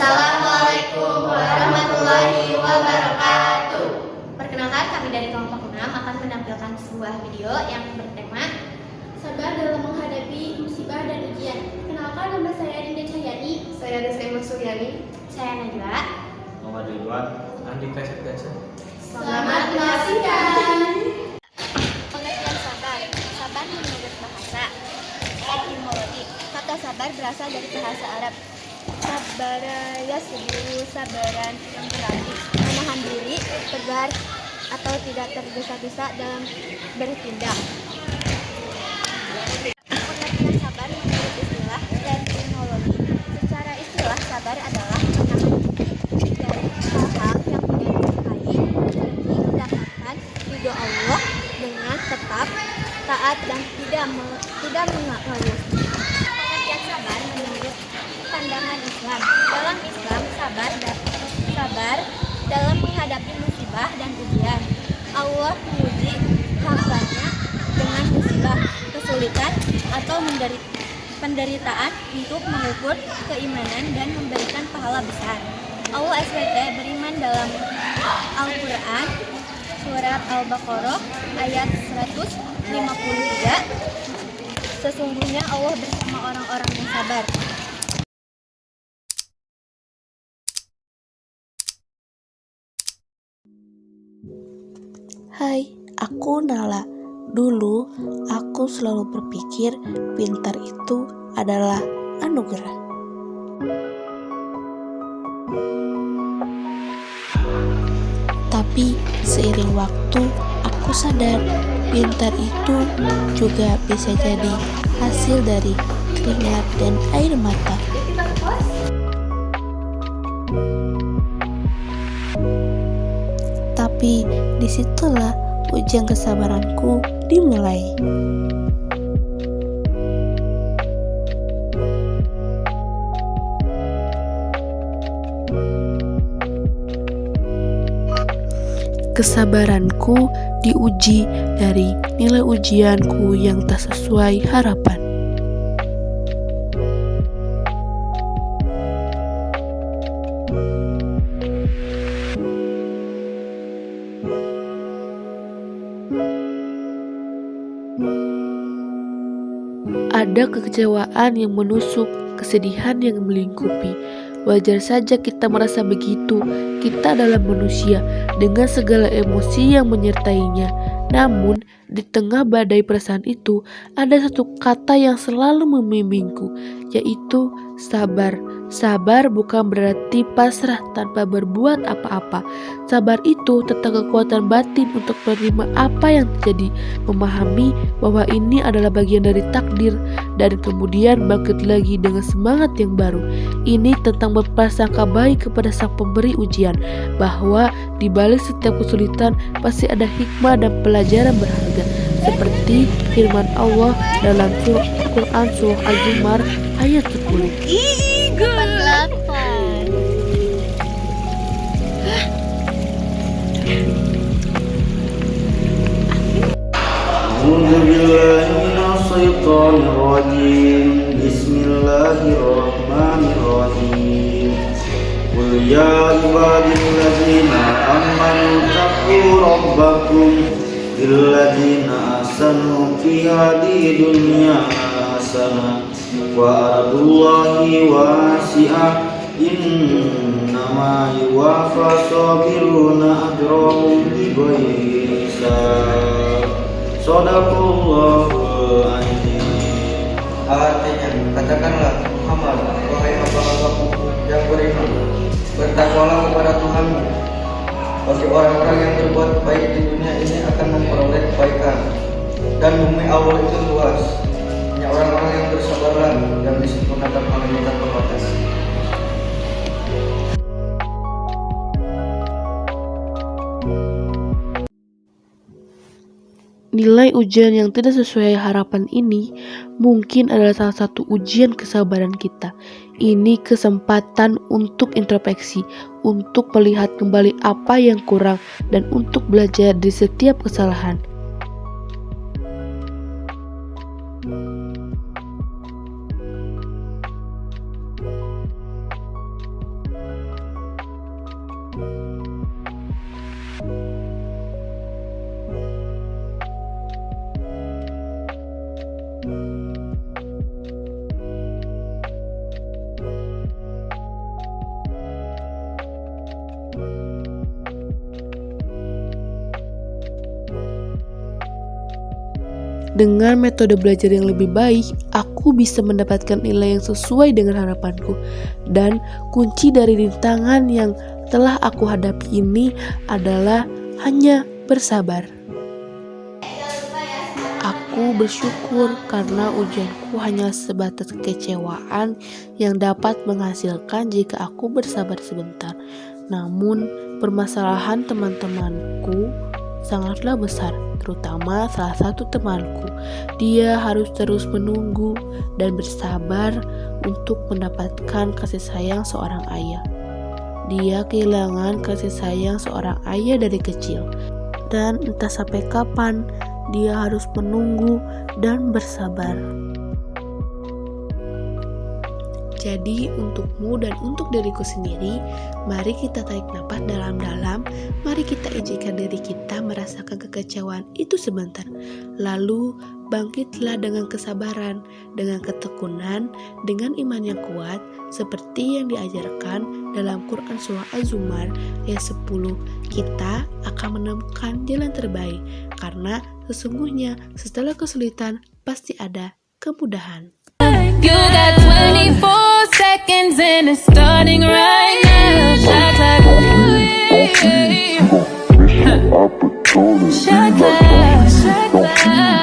Assalamualaikum warahmatullahi wabarakatuh. Perkenalkan, kami dari kelompok 6 akan menampilkan sebuah video yang bertema Sabar dalam menghadapi musibah dan ujian. Kenalkan, nama saya Dinda Cahyani. Saya Desema Suryani. saya Najwa. Muhammad Ridwan, Andika Septiasa. Selamat menyaksikan. Pengertian sabar. Sabar menurut bahasa etimologi. Kata sabar berasal dari bahasa Arab. Sabara yasbiru, sabaran yang berarti menahan diri, tegar atau tidak tergesa-gesa dalam bertindak. Pengertian sabar menurut istilah dan terminologi. Secara istilah, sabar adalah menahan diri dari hal-hal yang tidak disukai demi mendapatkan ridho Allah dengan tetap taat dan tidak mengeluh. Pengertian sabar menurut pandangan Islam. Dalam Islam, sabar dalam menghadapi musibah dan ujian. Allah menguji hambanya dengan musibah, kesulitan, atau penderitaan untuk mengukur keimanan dan memberikan pahala besar. Allah SWT beriman dalam Al-Quran, surat Al-Baqarah ayat 153. Sesungguhnya Allah bersama orang-orang yang sabar. Hai, aku Nala. Dulu, aku selalu berpikir pintar itu adalah anugerah. Tapi seiring waktu, aku sadar pintar itu juga bisa jadi hasil dari keringat dan air mata. Tapi disitulah ujian kesabaranku dimulai. Kesabaranku diuji dari nilai ujianku yang tak sesuai harapan. Ada kekecewaan yang menusuk, kesedihan yang melingkupi. Wajar saja kita merasa begitu. Kita adalah manusia dengan segala emosi yang menyertainya. Namun, di tengah badai perasaan itu, ada satu kata yang selalu membimbingku, yaitu sabar. Sabar bukan berarti pasrah tanpa berbuat apa-apa. Sabar itu tentang kekuatan batin untuk menerima apa yang terjadi, memahami bahwa ini adalah bagian dari takdir, dan kemudian bangkit lagi dengan semangat yang baru. Ini tentang berprasangka baik kepada sang pemberi ujian, bahwa di balik setiap kesulitan pasti ada hikmah dan pelajaran berharga, seperti firman Allah dalam Quran Surah Al-Zumar ayat 10. 8. Bismillahirrahmanirrahim. Qul ya ibadilladzina amanu taqu rabbakum lilladzina ahsanu fi hadhihi dunya hasanah wa ardullahi wasi'ah innama yuwaffa sabiruna ajrahum bighairi hisab. Shadaqallahul azim. Artinya, katakanlah Muhammad, wahai hamba-hambaku yang beriman, bertakwalah kepada Tuhanmu. Bagi orang-orang yang berbuat baik di dunia ini akan memperoleh kebaikan, dan bumi Allah itu luas. Hanya orang-orang yang bersabarlah dan disempurnakan amalnya tanpa batas. Nilai ujian yang tidak sesuai harapan ini mungkin adalah salah satu ujian kesabaran kita. Ini kesempatan untuk introspeksi, untuk melihat kembali apa yang kurang, dan untuk belajar dari setiap kesalahan. Dengan metode belajar yang lebih baik, aku bisa mendapatkan nilai yang sesuai dengan harapanku. Dan kunci dari rintangan yang telah aku hadapi ini adalah hanya bersabar. Aku bersyukur karena ujianku hanya sebatas kekecewaan yang dapat menghasilkan jika aku bersabar sebentar. Namun, permasalahan teman-temanku sangatlah besar, terutama salah satu temanku. Dia harus terus menunggu dan bersabar untuk mendapatkan kasih sayang seorang ayah. Dia kehilangan kasih sayang seorang ayah dari kecil, dan entah sampai kapan dia harus menunggu dan bersabar. Jadi untukmu dan untuk diriku sendiri, mari kita tarik nafas dalam-dalam, mari kita izinkan diri kita merasakan kekecewaan itu sebentar. Lalu bangkitlah dengan kesabaran, dengan ketekunan, dengan iman yang kuat, seperti yang diajarkan dalam Quran Surah Az-Zumar ayat 10. Kita akan menemukan jalan terbaik, karena sesungguhnya setelah kesulitan pasti ada kemudahan. You got 24 seconds and it's starting right now. Shot clock. Shot clock. Shot clock.